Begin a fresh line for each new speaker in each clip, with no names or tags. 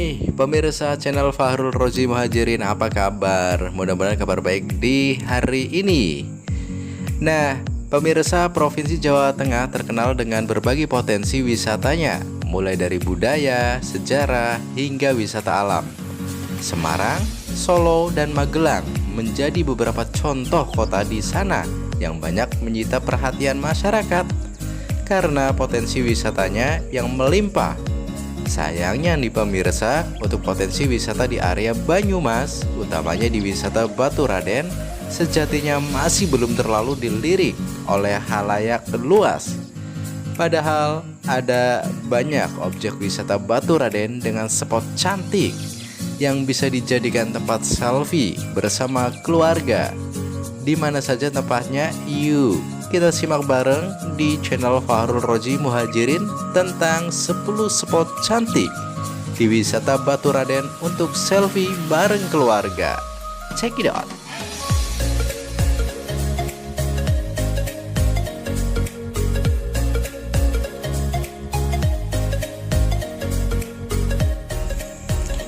Hai pemirsa channel Fahrul Rozi Muhajirin, apa kabar? Mudah-mudahan kabar baik di hari ini. Nah, pemirsa, Provinsi Jawa Tengah terkenal dengan berbagai potensi wisatanya, mulai dari budaya, sejarah, hingga wisata alam. Semarang, Solo, dan Magelang menjadi beberapa contoh kota di sana yang banyak menyita perhatian masyarakat karena potensi wisatanya yang melimpah. Sayangnya nih pemirsa, untuk potensi wisata di area Banyumas, utamanya di wisata Baturaden, sejatinya masih belum terlalu dilirik oleh khalayak luas. Padahal ada banyak objek wisata Baturaden dengan spot cantik yang bisa dijadikan tempat selfie bersama keluarga. Di mana saja tempatnya? Yuk kita simak bareng di channel Fahrul Rozi Muhajirin tentang 10 spot cantik di wisata Baturaden untuk selfie bareng keluarga. Check it out.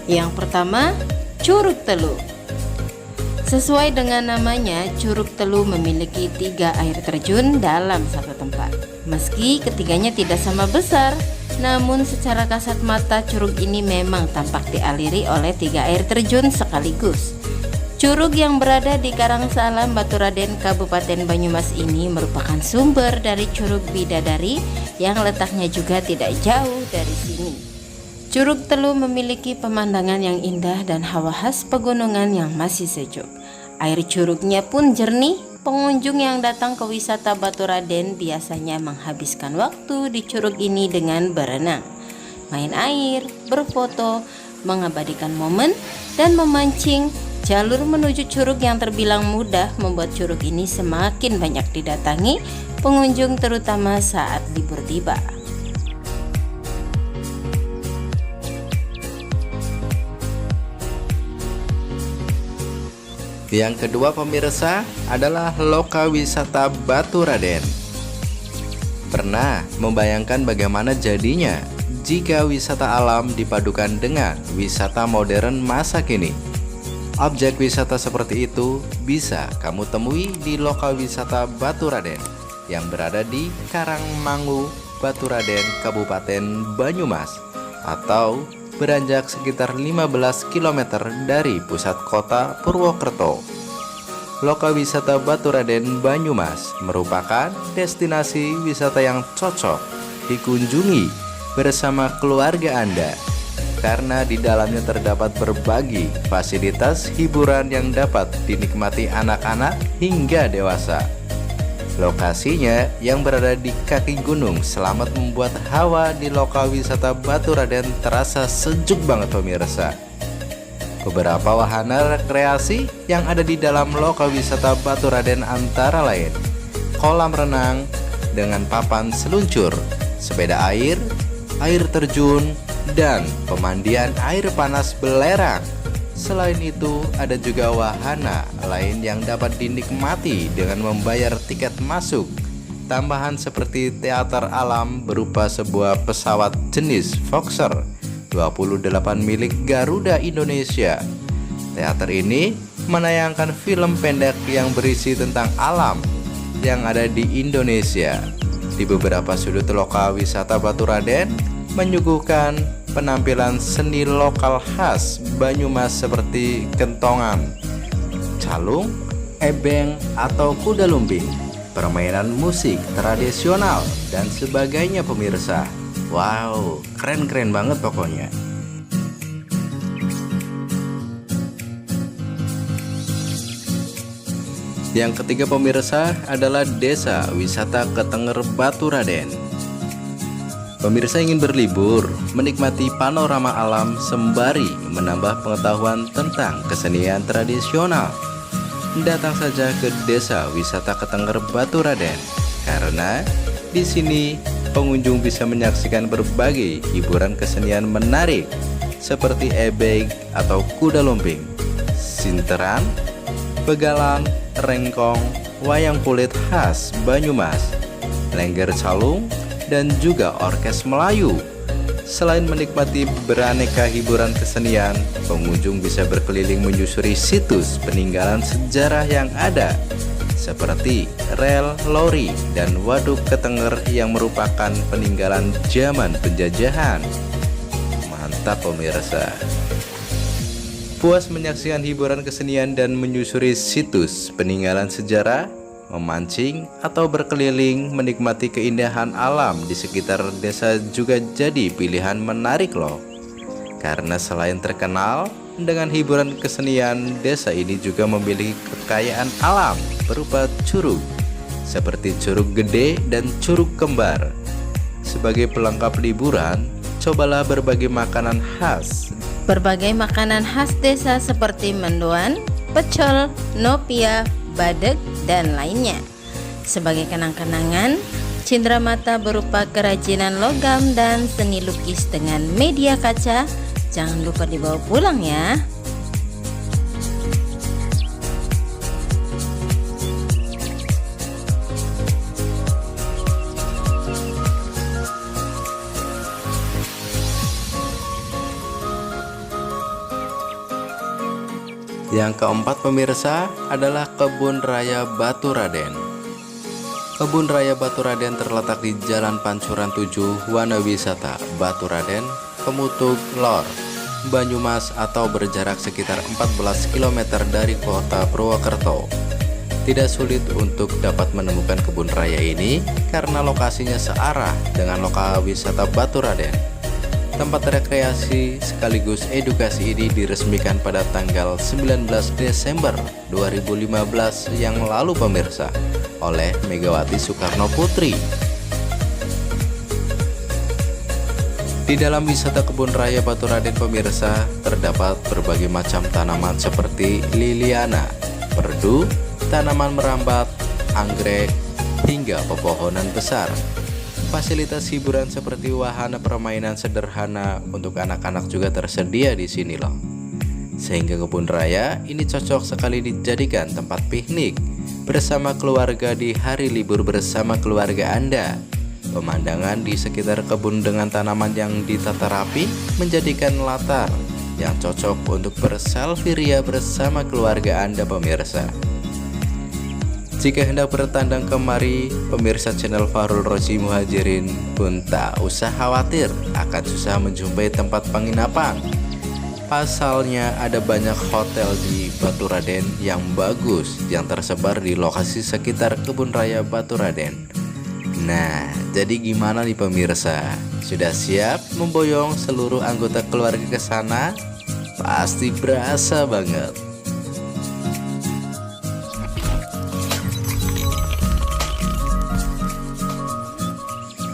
Yang pertama, Curug Telu. Sesuai dengan namanya, Curug Telu memiliki 3 air terjun dalam satu tempat. Meski ketiganya tidak sama besar, namun secara kasat mata curug ini memang tampak dialiri oleh 3 air terjun sekaligus. Curug yang berada di Karangsalam, Baturaden, Kabupaten Banyumas ini merupakan sumber dari Curug Bidadari yang letaknya juga tidak jauh dari sini. Curug Telu memiliki pemandangan yang indah dan hawa khas pegunungan yang masih sejuk. Air curugnya pun jernih. Pengunjung yang datang ke wisata Baturaden biasanya menghabiskan waktu di curug ini dengan berenang, main air, berfoto, mengabadikan momen, dan memancing. Jalur menuju curug yang terbilang mudah membuat curug ini semakin banyak didatangi pengunjung, terutama saat libur tiba.
Yang kedua pemirsa adalah Loka Wisata Baturaden. Pernah membayangkan bagaimana jadinya jika wisata alam dipadukan dengan wisata modern masa kini? Objek wisata seperti itu bisa kamu temui di Loka Wisata Baturaden yang berada di Karangmangu, Baturaden, Kabupaten Banyumas, atau beranjak sekitar 15 km dari pusat kota Purwokerto. Loka Wisata Baturaden Banyumas merupakan destinasi wisata yang cocok dikunjungi bersama keluarga Anda karena di dalamnya terdapat berbagai fasilitas hiburan yang dapat dinikmati anak-anak hingga dewasa. Lokasinya yang berada di kaki gunung Selamat membuat hawa di Loka Wisata Baturaden terasa sejuk banget pemirsa. Beberapa wahana rekreasi yang ada di dalam Loka Wisata Baturaden antara lain kolam renang dengan papan seluncur, sepeda air, air terjun, dan pemandian air panas belerang. Selain itu, ada juga wahana lain yang dapat dinikmati dengan membayar tiket masuk tambahan seperti teater alam berupa sebuah pesawat jenis Foxer 28 milik Garuda Indonesia. Teater ini menayangkan film pendek yang berisi tentang alam yang ada di Indonesia. Di beberapa sudut Loka Wisata Baturaden menyuguhkan penampilan seni lokal khas Banyumas seperti kentongan, calung, ebeng atau kuda lumping, permainan musik tradisional, dan sebagainya pemirsa. Wow, keren-keren banget pokoknya. Yang ketiga pemirsa adalah Desa Wisata Ketenger Baturaden. Pemirsa ingin berlibur, menikmati panorama alam sembari menambah pengetahuan tentang kesenian tradisional. Datang saja ke Desa Wisata Ketenger Baturaden karena di sini pengunjung bisa menyaksikan berbagai hiburan kesenian menarik seperti ebeg atau kuda lumping, sinteran, begalan, rengkong, wayang kulit khas Banyumas, lengger calung, dan juga orkes Melayu. Selain menikmati beraneka hiburan kesenian, pengunjung bisa berkeliling menyusuri situs peninggalan sejarah yang ada, seperti rel lori dan waduk Ketenger yang merupakan peninggalan zaman penjajahan. Mantap pemirsa. Puas menyaksikan hiburan kesenian dan menyusuri situs peninggalan sejarah, memancing atau berkeliling menikmati keindahan alam di sekitar desa juga jadi pilihan menarik loh. Karena selain terkenal dengan hiburan kesenian, desa ini juga memiliki kekayaan alam berupa curug, seperti Curug Gede dan Curug Kembar. Sebagai pelengkap liburan, cobalah berbagai makanan khas.
Berbagai makanan khas desa seperti mendoan, pecel, nopia, badeg, dan lainnya. Sebagai kenang-kenangan, cenderamata berupa kerajinan logam dan seni lukis dengan media kaca jangan lupa dibawa pulang ya.
Yang keempat pemirsa adalah Kebun Raya Baturaden. Kebun Raya Baturaden terletak di Jalan Pancuran 7, Wanawisata Baturaden, Kemutug, Lor, Banyumas atau berjarak sekitar 14 km dari kota Purwokerto. Tidak sulit untuk dapat menemukan kebun raya ini karena lokasinya searah dengan lokal wisata Baturaden. Tempat rekreasi sekaligus edukasi ini diresmikan pada tanggal 19 Desember 2015 yang lalu pemirsa oleh Megawati Soekarno Putri. Di dalam wisata kebun raya Baturaden pemirsa terdapat berbagai macam tanaman seperti liliana, perdu, tanaman merambat, anggrek, hingga pepohonan besar. Fasilitas hiburan seperti wahana permainan sederhana untuk anak-anak juga tersedia di sini loh. Sehingga kebun raya ini cocok sekali dijadikan tempat piknik bersama keluarga di hari libur bersama keluarga Anda. Pemandangan di sekitar kebun dengan tanaman yang ditata rapi menjadikan latar yang cocok untuk berselfie ria bersama keluarga Anda pemirsa. Jika hendak bertandang kemari, pemirsa channel Fahrul Rozi Muhajirin pun tak usah khawatir akan susah menjumpai tempat penginapan. Pasalnya ada banyak hotel di Baturaden yang bagus yang tersebar di lokasi sekitar kebun raya Baturaden. Nah, jadi gimana nih pemirsa? Sudah siap memboyong seluruh anggota keluarga ke sana? Pasti berasa banget.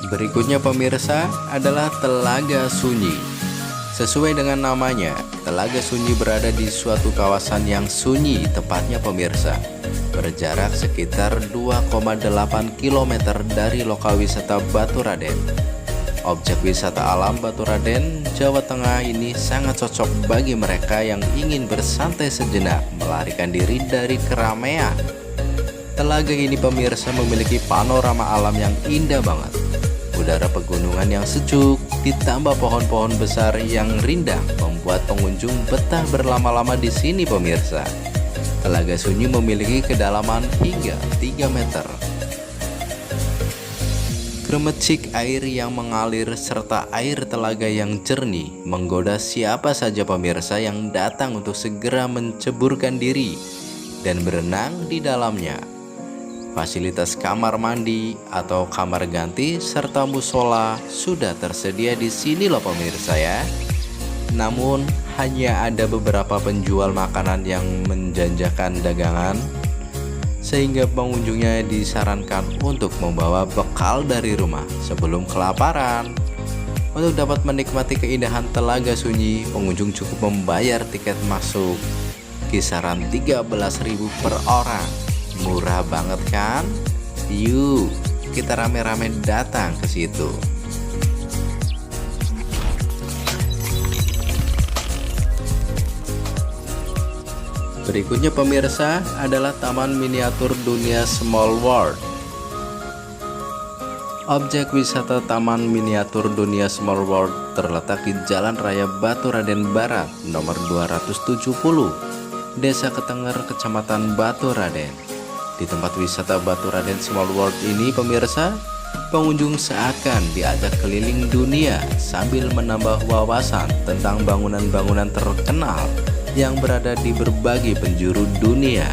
Berikutnya pemirsa adalah Telaga Sunyi. Sesuai dengan namanya, Telaga Sunyi berada di suatu kawasan yang sunyi, tepatnya pemirsa berjarak sekitar 2,8 km dari lokal wisata Baturaden. Objek wisata alam Baturaden, Jawa Tengah ini sangat cocok bagi mereka yang ingin bersantai sejenak, melarikan diri dari keramaian. Telaga ini pemirsa memiliki panorama alam yang indah banget. Udara pegunungan yang sejuk ditambah pohon-pohon besar yang rindang membuat pengunjung betah berlama-lama di sini pemirsa. Telaga Sunyi memiliki kedalaman hingga 3 meter. Gemericik air yang mengalir serta air telaga yang jernih menggoda siapa saja pemirsa yang datang untuk segera menceburkan diri dan berenang di dalamnya. Fasilitas kamar mandi atau kamar ganti serta musola sudah tersedia di sini loh pemirsa ya. Namun hanya ada beberapa penjual makanan yang menjanjakan dagangan, sehingga pengunjungnya disarankan untuk membawa bekal dari rumah sebelum kelaparan. Untuk dapat menikmati keindahan Telaga Sunyi, pengunjung cukup membayar tiket masuk kisaran 13.000 per orang. Murah banget kan? Yuk, kita rame-rame datang ke situ. Berikutnya pemirsa adalah Taman Miniatur Dunia Small World. Objek wisata Taman Miniatur Dunia Small World terletak di Jalan Raya Baturaden Barat nomor 270, Desa Ketenger, Kecamatan Baturaden. Di tempat wisata Baturaden Small World ini pemirsa, pengunjung seakan diajak keliling dunia sambil menambah wawasan tentang bangunan-bangunan terkenal yang berada di berbagai penjuru dunia,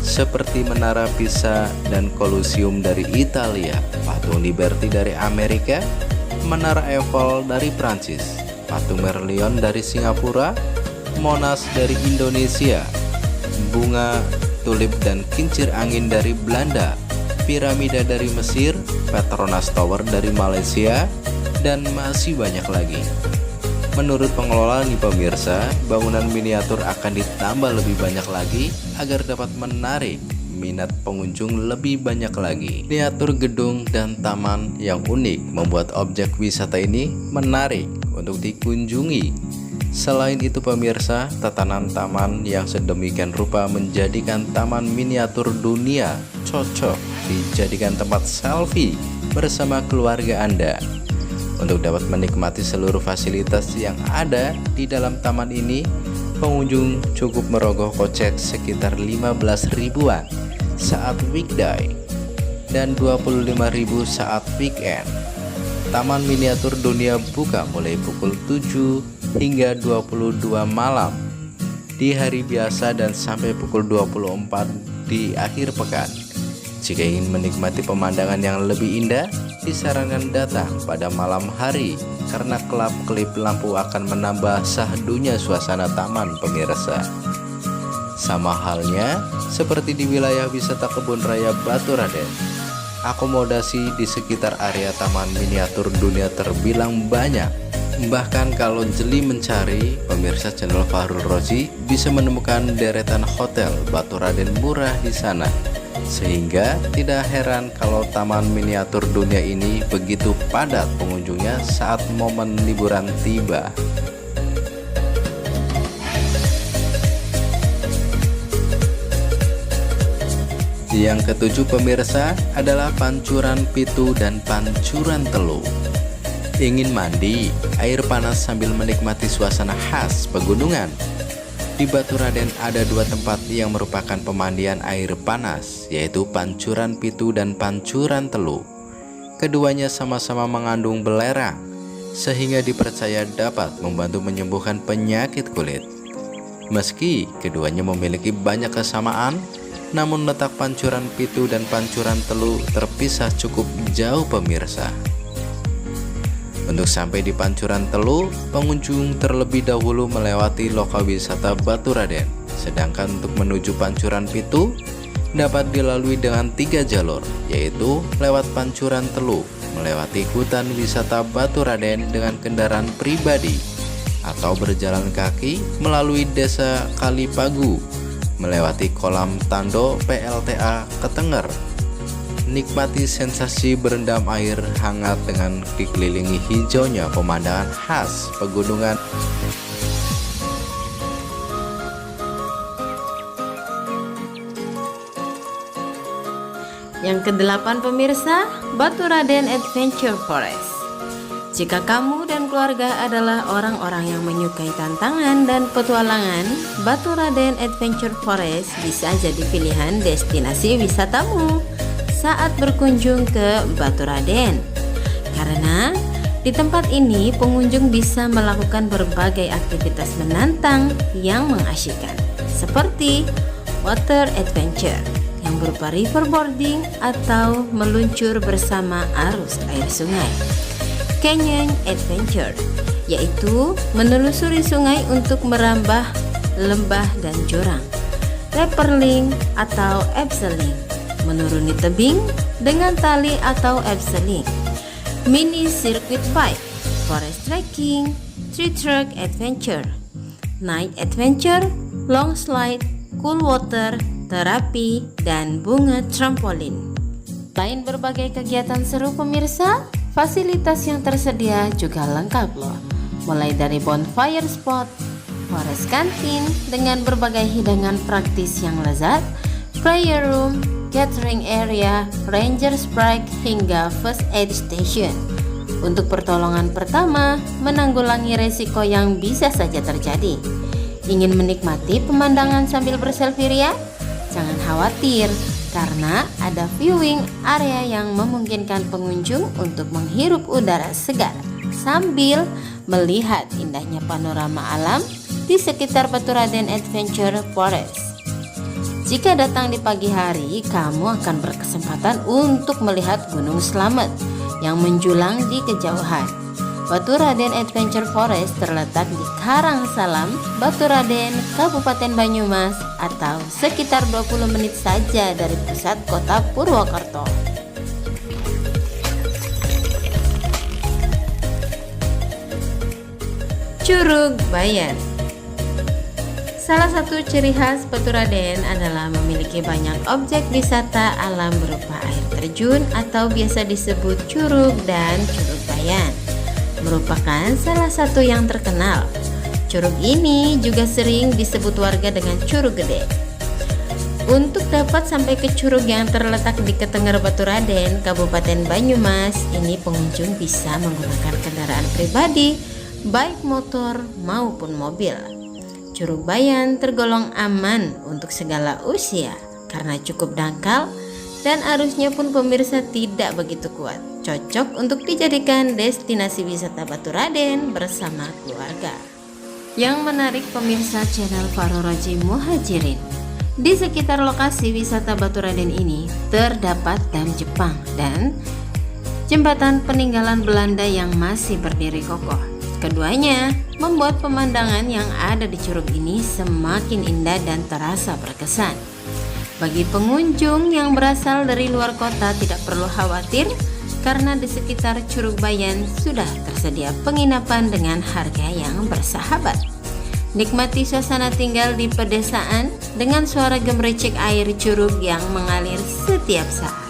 seperti Menara Pisa dan Colosseum dari Italia, Patung Liberty dari Amerika, Menara Eiffel dari Prancis, Patung Merlion dari Singapura, Monas dari Indonesia, bunga tulip dan kincir angin dari Belanda, piramida dari Mesir, Petronas Tower dari Malaysia, dan masih banyak lagi. Menurut pengelola nih pemirsa, bangunan miniatur akan ditambah lebih banyak lagi agar dapat menarik minat pengunjung lebih banyak lagi. Miniatur gedung dan taman yang unik membuat objek wisata ini menarik untuk dikunjungi. Selain itu pemirsa, tatanan taman yang sedemikian rupa menjadikan Taman Miniatur Dunia cocok dijadikan tempat selfie bersama keluarga Anda. Untuk dapat menikmati seluruh fasilitas yang ada di dalam taman ini, pengunjung cukup merogoh kocek sekitar 15 ribuan saat weekday dan 25.000 saat weekend. Taman Miniatur Dunia buka mulai pukul 7 hingga 22 malam di hari biasa dan sampai pukul 24 di akhir pekan. Jika ingin menikmati pemandangan yang lebih indah, disarankan datang pada malam hari karena kelap-kelip lampu akan menambah sahdunya suasana taman pemirsa. Sama halnya seperti di wilayah wisata Kebun Raya Baturaden, akomodasi di sekitar area Taman Miniatur Dunia terbilang banyak. Bahkan kalau jeli mencari, pemirsa channel Fahrul Rozi bisa menemukan deretan hotel Baturaden murah di sana. Sehingga tidak heran kalau Taman Miniatur Dunia ini begitu padat pengunjungnya saat momen liburan tiba. Yang ketujuh pemirsa adalah Pancuran Pitu dan Pancuran Telu. Ingin mandi, air panas sambil menikmati suasana khas pegunungan? Di Baturaden ada dua tempat yang merupakan pemandian air panas, yaitu Pancuran Pitu dan Pancuran Telu. Keduanya sama-sama mengandung belerang, sehingga dipercaya dapat membantu menyembuhkan penyakit kulit. Meski keduanya memiliki banyak kesamaan, namun letak Pancuran Pitu dan Pancuran Telu terpisah cukup jauh pemirsa. Untuk sampai di Pancuran Telu, pengunjung terlebih dahulu melewati lokal wisata Baturaden. Sedangkan untuk menuju Pancuran Pitu dapat dilalui dengan 3 jalur, yaitu lewat Pancuran Telu, melewati hutan wisata Baturaden dengan kendaraan pribadi, atau berjalan kaki melalui desa Kalipagu, melewati kolam Tando PLTA Ketenger. Nikmati sensasi berendam air hangat dengan dikelilingi hijaunya pemandangan khas pegunungan.
Yang kedelapan pemirsa, Baturaden Adventure Forest. Jika kamu dan keluarga adalah orang-orang yang menyukai tantangan dan petualangan, Baturaden Adventure Forest bisa jadi pilihan destinasi wisatamu saat berkunjung ke Baturaden. Karena di tempat ini pengunjung bisa melakukan berbagai aktivitas menantang yang mengasyikkan, seperti water adventure yang berupa riverboarding atau meluncur bersama arus air sungai, canyon adventure yaitu menelusuri sungai untuk merambah lembah dan jurang, rappelling atau abseiling, menuruni tebing dengan tali atau abseiling, mini circuit bike, forest trekking, tree truck adventure, night adventure, long slide, cool water, terapi, dan bunga trampolin. Selain berbagai kegiatan seru pemirsa, fasilitas yang tersedia juga lengkap loh. Mulai dari bonfire spot, forest canteen dengan berbagai hidangan praktis yang lezat, prayer room, catering area, ranger sprite, hingga first aid station. Untuk pertolongan pertama, menanggulangi resiko yang bisa saja terjadi. Ingin menikmati pemandangan sambil berselfie ria? Jangan khawatir, karena ada viewing area yang memungkinkan pengunjung untuk menghirup udara segar sambil melihat indahnya panorama alam di sekitar Baturaden Adventure Forest. Jika datang di pagi hari, kamu akan berkesempatan untuk melihat Gunung Slamet yang menjulang di kejauhan. Baturaden Adventure Forest terletak di Karangsalam, Baturaden, Kabupaten Banyumas, atau sekitar 20 menit saja dari pusat kota Purwokerto. Curug Bayan. Salah satu ciri khas Baturaden adalah memiliki banyak objek wisata alam berupa air terjun atau biasa disebut curug dan Curug Bayan. Merupakan salah satu yang terkenal. Curug ini juga sering disebut warga dengan Curug Gede. Untuk dapat sampai ke curug yang terletak di Ketenger Baturaden, Kabupaten Banyumas, ini pengunjung bisa menggunakan kendaraan pribadi, baik motor maupun mobil. Curug Bayan tergolong aman untuk segala usia karena cukup dangkal dan arusnya pun pemirsa tidak begitu kuat. Cocok untuk dijadikan destinasi wisata Baturaden bersama keluarga. Yang menarik pemirsa channel Faroroji Muhajirin, di sekitar lokasi wisata Baturaden ini terdapat dam Jepang dan jembatan peninggalan Belanda yang masih berdiri kokoh. Keduanya membuat pemandangan yang ada di curug ini semakin indah dan terasa berkesan. Bagi pengunjung yang berasal dari luar kota tidak perlu khawatir karena di sekitar Curug Bayan sudah tersedia penginapan dengan harga yang bersahabat. Nikmati suasana tinggal di pedesaan dengan suara gemericik air curug yang mengalir setiap saat.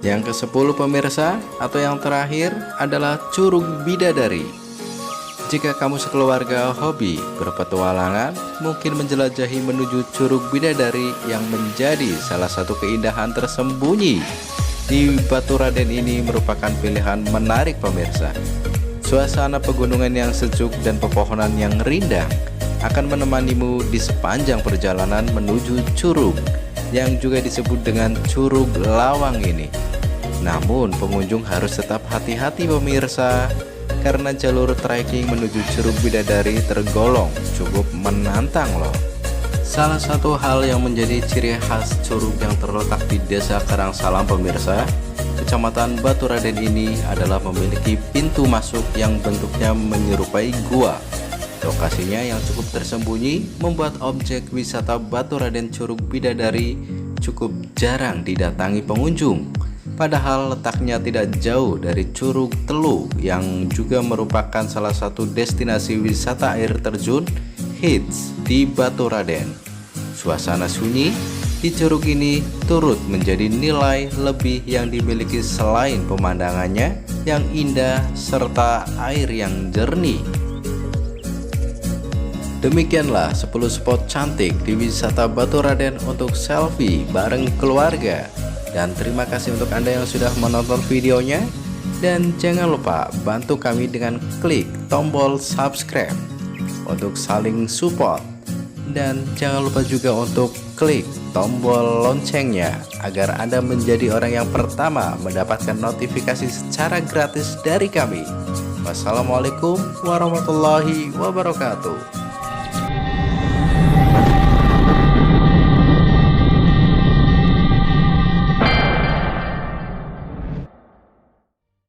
Yang ke-10 pemirsa atau yang terakhir adalah Curug Bidadari. Jika kamu sekeluarga hobi berpetualangan, mungkin menjelajahi menuju Curug Bidadari yang menjadi salah satu keindahan tersembunyi di Baturaden ini merupakan pilihan menarik pemirsa. Suasana pegunungan yang sejuk dan pepohonan yang rindang akan menemanimu di sepanjang perjalanan menuju curug yang juga disebut dengan Curug Lawang ini. Namun pengunjung harus tetap hati-hati pemirsa, karena jalur trekking menuju Curug Bidadari tergolong cukup menantang loh. Salah satu hal yang menjadi ciri khas curug yang terletak di Desa Karangsalam pemirsa, Kecamatan Baturaden ini adalah memiliki pintu masuk yang bentuknya menyerupai gua. Lokasinya yang cukup tersembunyi membuat objek wisata Baturaden Curug Bidadari cukup jarang didatangi pengunjung. Padahal letaknya tidak jauh dari Curug Telu yang juga merupakan salah satu destinasi wisata air terjun hits di Baturaden. Suasana sunyi di curug ini turut menjadi nilai lebih yang dimiliki selain pemandangannya yang indah serta air yang jernih. Demikianlah 10 spot cantik di wisata Baturaden untuk selfie bareng keluarga. Dan terima kasih untuk Anda yang sudah menonton videonya. Dan jangan lupa bantu kami dengan klik tombol subscribe untuk saling support. Dan jangan lupa juga untuk klik tombol loncengnya agar Anda menjadi orang yang pertama mendapatkan notifikasi secara gratis dari kami. Wassalamualaikum warahmatullahi wabarakatuh.